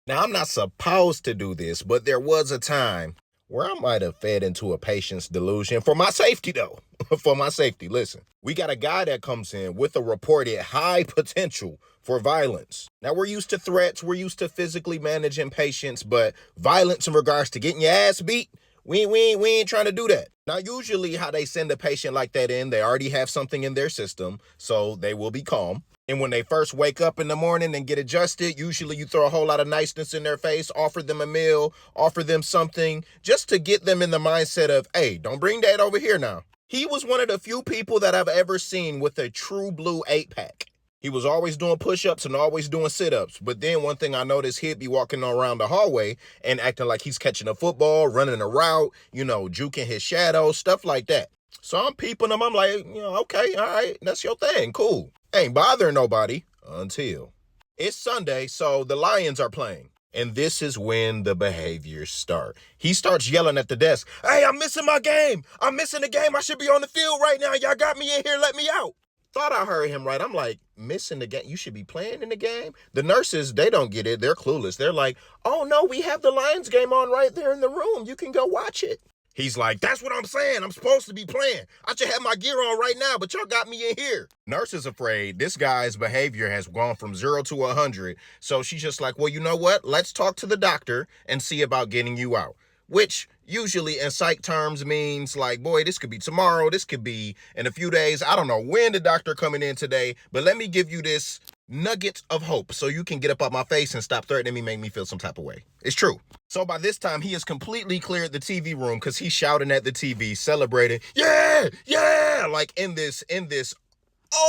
Now, I'm not supposed to do this, but there was a time where I might have fed into a patient's delusion for my safety, though. For my safety. Listen, we got a guy that comes in with a reported high potential for violence. Now, we're used to threats, we're used to physically managing patients, but violence in regards to getting your ass beat, we ain't trying to do that. Now, usually, how they send a patient like that in, they already have something in their system, so they will be calm. And when they first wake up in the morning and get adjusted, usually you throw a whole lot of niceness in their face, offer them a meal, offer them something, just to get them in the mindset of, hey, don't bring that over here now. He was one of the few people that I've ever seen with a true blue 8-pack. He was always doing push-ups and always doing sit-ups. But then one thing I noticed, he'd be walking around the hallway and acting like he's catching a football, running a route, juking his shadow, stuff like that. So I'm peeping him. I'm like, okay, all right, that's your thing. Cool. Ain't bothering nobody until it's Sunday, so the Lions are playing. And this is when the behaviors start. He starts yelling at the desk, hey, I'm missing my game. I'm missing the game. I should be on the field right now. Y'all got me in here. Let me out. Thought I heard him right. I'm like, missing the game? You should be playing in the game? The nurses, they don't get it. They're clueless. They're like, oh, no, we have the Lions game on right there in the room. You can go watch it. He's like, that's what I'm saying. I'm supposed to be playing. I should have my gear on right now, but y'all got me in here. Nurse is afraid this guy's behavior has gone from 0 to 100. So she's just like, well, you know what? Let's talk to the doctor and see about getting you out. Which usually in psych terms means like, boy, this could be tomorrow. This could be in a few days. I don't know when the doctor coming in today, but let me give you this nugget of hope so you can get up out my face and stop threatening me, make me feel some type of way. It's true. So by this time, he has completely cleared the TV room because he's shouting at the TV, celebrating, yeah, like in this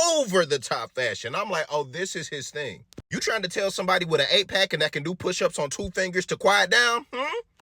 over-the-top fashion. I'm like, oh, this is his thing. You trying to tell somebody with an 8-pack and that can do push-ups on 2 fingers to quiet down?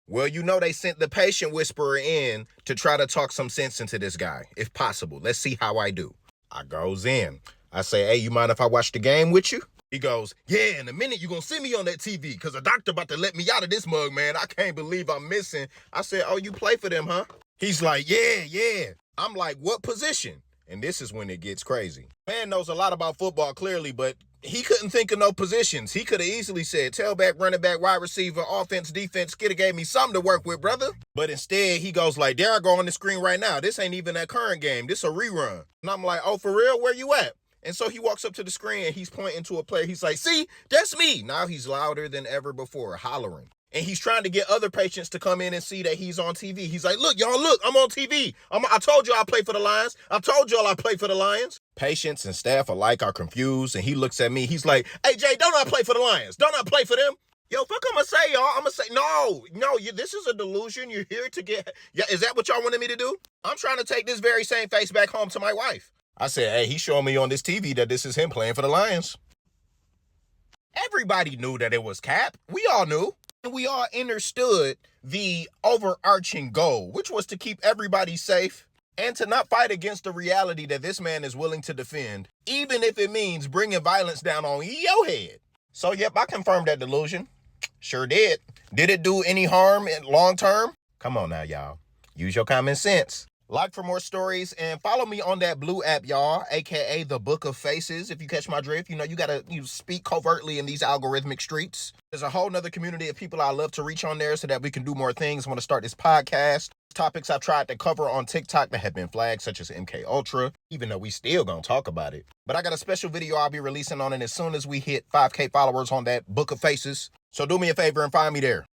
Well, they sent the patient whisperer in to try to talk some sense into this guy, if possible. Let's see how I do. I goes in. I say, hey, you mind if I watch the game with you? He goes, yeah, in a minute you're going to see me on that TV because the doctor about to let me out of this mug, man. I can't believe I'm missing. I said, oh, you play for them, huh? He's like, yeah. I'm like, what position? And this is when it gets crazy. Man knows a lot about football, clearly, but he couldn't think of no positions. He could have easily said tailback, running back, wide receiver, offense, defense. Could have gave me something to work with, brother. But instead, he goes like, there I go on the screen right now. This ain't even that current game. This a rerun. And I'm like, oh, for real? Where you at? And so he walks up to the screen and he's pointing to a player. He's like, see, that's me. Now he's louder than ever before, hollering. And he's trying to get other patients to come in and see that he's on TV. He's like, look, y'all, look, I'm on TV. I told you I play for the Lions. I told y'all I play for the Lions. Patients and staff alike are confused. And he looks at me. He's like, hey, Jay, don't I play for the Lions? Don't I play for them? Yo, fuck, I'm going to say, y'all. I'm going to say, no, this is a delusion. You're here to get, yeah, is that what y'all wanted me to do? I'm trying to take this very same face back home to my wife. I said, hey, he's showing me on this TV that this is him playing for the Lions. Everybody knew that it was cap. We all knew. And we all understood the overarching goal, which was to keep everybody safe and to not fight against the reality that this man is willing to defend, even if it means bringing violence down on your head. So, yep, I confirmed that delusion. Sure did. Did it do any harm in long term? Come on now, y'all. Use your common sense. Like for more stories and follow me on that blue app, y'all, aka the Book of Faces. If you catch my drift, you gotta speak covertly in these algorithmic streets. There's a whole nother community of people I love to reach on there so that we can do more things. I want to start this podcast. Topics I've tried to cover on TikTok that have been flagged, such as MK Ultra, even though we still gonna talk about it. But I got a special video I'll be releasing on it as soon as we hit 5K followers on that Book of Faces. So do me a favor and find me there.